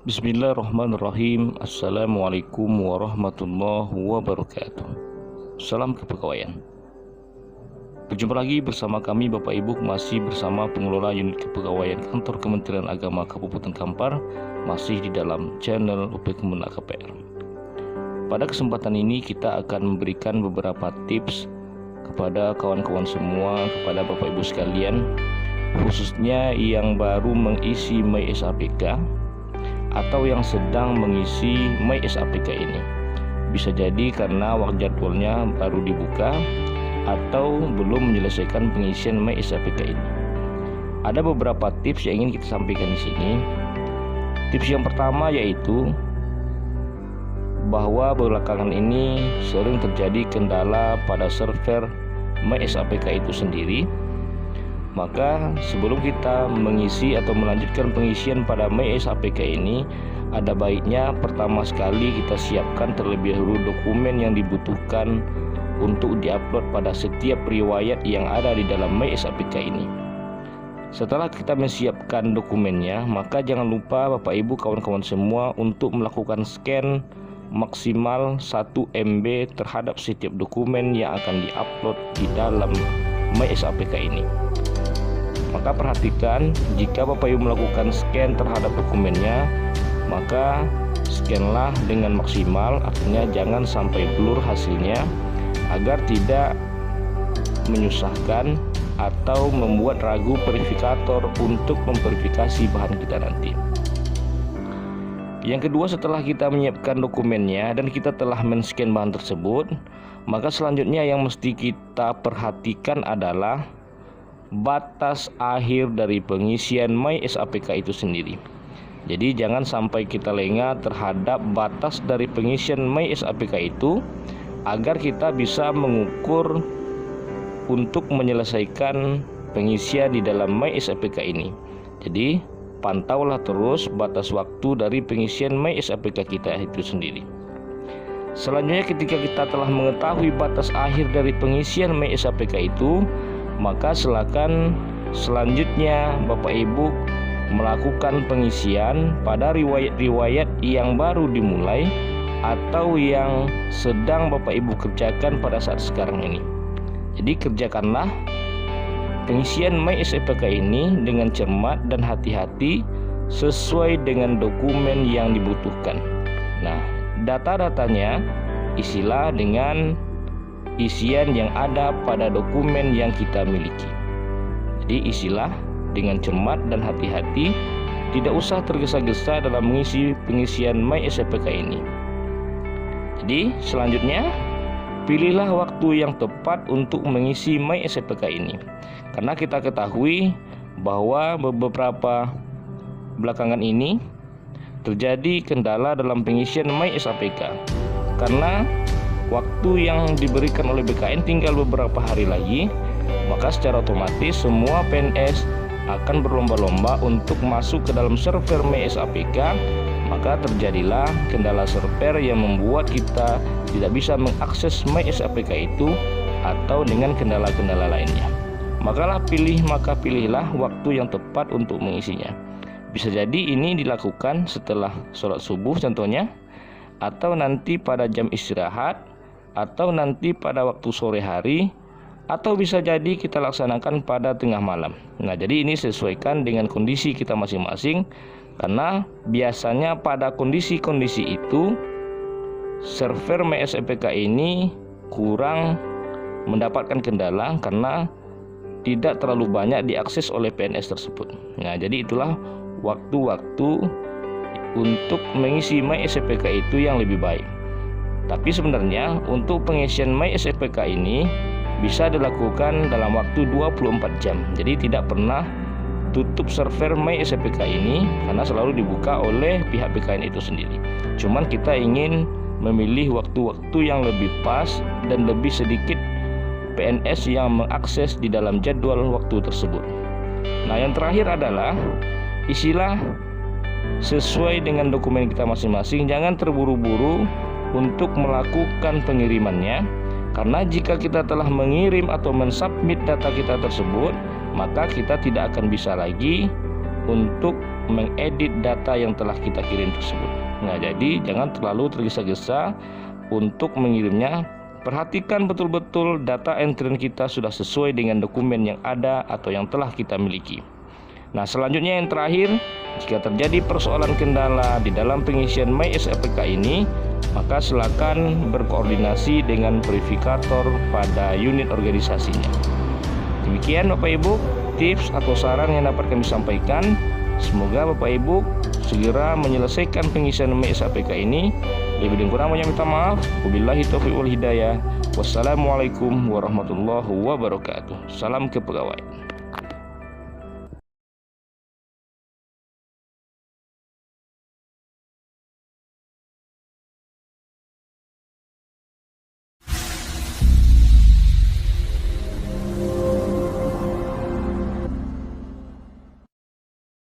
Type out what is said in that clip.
Bismillahirrahmanirrahim. Assalamualaikum warahmatullahi wabarakatuh. Salam kepegawaian. Berjumpa lagi bersama kami Bapak Ibu, masih bersama pengelola unit kepegawaian kantor Kementerian Agama Kabupaten Kampar, masih di dalam channel UP Kemenak KPR. Pada kesempatan ini kita akan memberikan beberapa tips kepada kawan-kawan semua, kepada Bapak Ibu sekalian, khususnya yang baru mengisi MySAPK atau yang sedang mengisi MySAPK ini. Bisa jadi karena waktu jadwalnya baru dibuka atau belum menyelesaikan pengisian MySAPK ini. Ada beberapa tips yang ingin kita sampaikan di sini. Tips yang pertama yaitu bahwa belakangan ini sering terjadi kendala pada server MySAPK itu sendiri. Maka sebelum kita mengisi atau melanjutkan pengisian pada MySAPK ini, ada baiknya pertama sekali kita siapkan terlebih dahulu dokumen yang dibutuhkan untuk diupload pada setiap riwayat yang ada di dalam MySAPK ini. Setelah kita menyiapkan dokumennya, maka jangan lupa Bapak Ibu kawan-kawan semua untuk melakukan scan maksimal 1 MB terhadap setiap dokumen yang akan diupload di dalam MySAPK ini. Maka perhatikan, jika Bapak Ibu melakukan scan terhadap dokumennya, maka scanlah dengan maksimal, artinya jangan sampai blur hasilnya, agar tidak menyusahkan atau membuat ragu verifikator untuk memverifikasi bahan kita nanti. Yang kedua, setelah kita menyiapkan dokumennya dan kita telah men-scan bahan tersebut, maka selanjutnya yang mesti kita perhatikan adalah batas akhir dari pengisian MySAPK itu sendiri. Jadi jangan sampai kita lengah terhadap batas dari pengisian MySAPK itu, agar kita bisa mengukur untuk menyelesaikan pengisian di dalam MySAPK ini. Jadi pantaulah terus batas waktu dari pengisian MySAPK kita itu sendiri. Selanjutnya, ketika kita telah mengetahui batas akhir dari pengisian MySAPK itu, maka silakan selanjutnya Bapak Ibu melakukan pengisian pada riwayat-riwayat yang baru dimulai atau yang sedang Bapak Ibu kerjakan pada saat sekarang ini. Jadi kerjakanlah pengisian MySAPK ini dengan cermat dan hati-hati sesuai dengan dokumen yang dibutuhkan. Nah, data-datanya isilah dengan isian yang ada pada dokumen yang kita miliki. Jadi isilah dengan cermat dan hati-hati, tidak usah tergesa-gesa dalam mengisi pengisian MySAPK ini. Jadi selanjutnya, pilihlah waktu yang tepat untuk mengisi MySAPK ini. Karena kita ketahui bahwa beberapa belakangan ini terjadi kendala dalam pengisian MySAPK. Karena waktu yang diberikan oleh BKN tinggal beberapa hari lagi, maka secara otomatis semua PNS akan berlomba-lomba untuk masuk ke dalam server MySAPK. Maka terjadilah kendala server yang membuat kita tidak bisa mengakses MySAPK itu, atau dengan kendala-kendala lainnya. Maka pilihlah waktu yang tepat untuk mengisinya. Bisa jadi ini dilakukan setelah sholat subuh contohnya, atau nanti pada jam istirahat, atau nanti pada waktu sore hari, atau bisa jadi kita laksanakan pada tengah malam. Nah, jadi ini sesuaikan dengan kondisi kita masing-masing, karena biasanya pada kondisi-kondisi itu server MySAPK ini kurang mendapatkan kendala karena tidak terlalu banyak diakses oleh PNS tersebut. Nah, jadi itulah waktu-waktu untuk mengisi MySAPK itu yang lebih baik. Tapi sebenarnya untuk pengisian MySAPK ini bisa dilakukan dalam waktu 24 jam. Jadi tidak pernah tutup server MySAPK ini, karena selalu dibuka oleh pihak BKN itu sendiri. Cuman kita ingin memilih waktu-waktu yang lebih pas dan lebih sedikit PNS yang mengakses di dalam jadwal waktu tersebut. Nah, yang terakhir adalah isilah sesuai dengan dokumen kita masing-masing. Jangan terburu-buru untuk melakukan pengirimannya, karena jika kita telah mengirim atau mensubmit data kita tersebut, maka kita tidak akan bisa lagi untuk mengedit data yang telah kita kirim tersebut. Nah, jadi jangan terlalu tergesa-gesa untuk mengirimnya. Perhatikan betul-betul data entrian kita sudah sesuai dengan dokumen yang ada atau yang telah kita miliki. Nah, selanjutnya yang terakhir, jika terjadi persoalan kendala di dalam pengisian MySAPK ini, maka silakan berkoordinasi dengan verifikator pada unit organisasinya. Demikian Bapak Ibu, tips atau saran yang dapat kami sampaikan. Semoga Bapak Ibu segera menyelesaikan pengisian MySAPK ini. Lebih dan kurang banyak minta maaf. Wabillahi taufiq wal hidayah. Wassalamualaikum warahmatullahi wabarakatuh. Salam kepegawaian.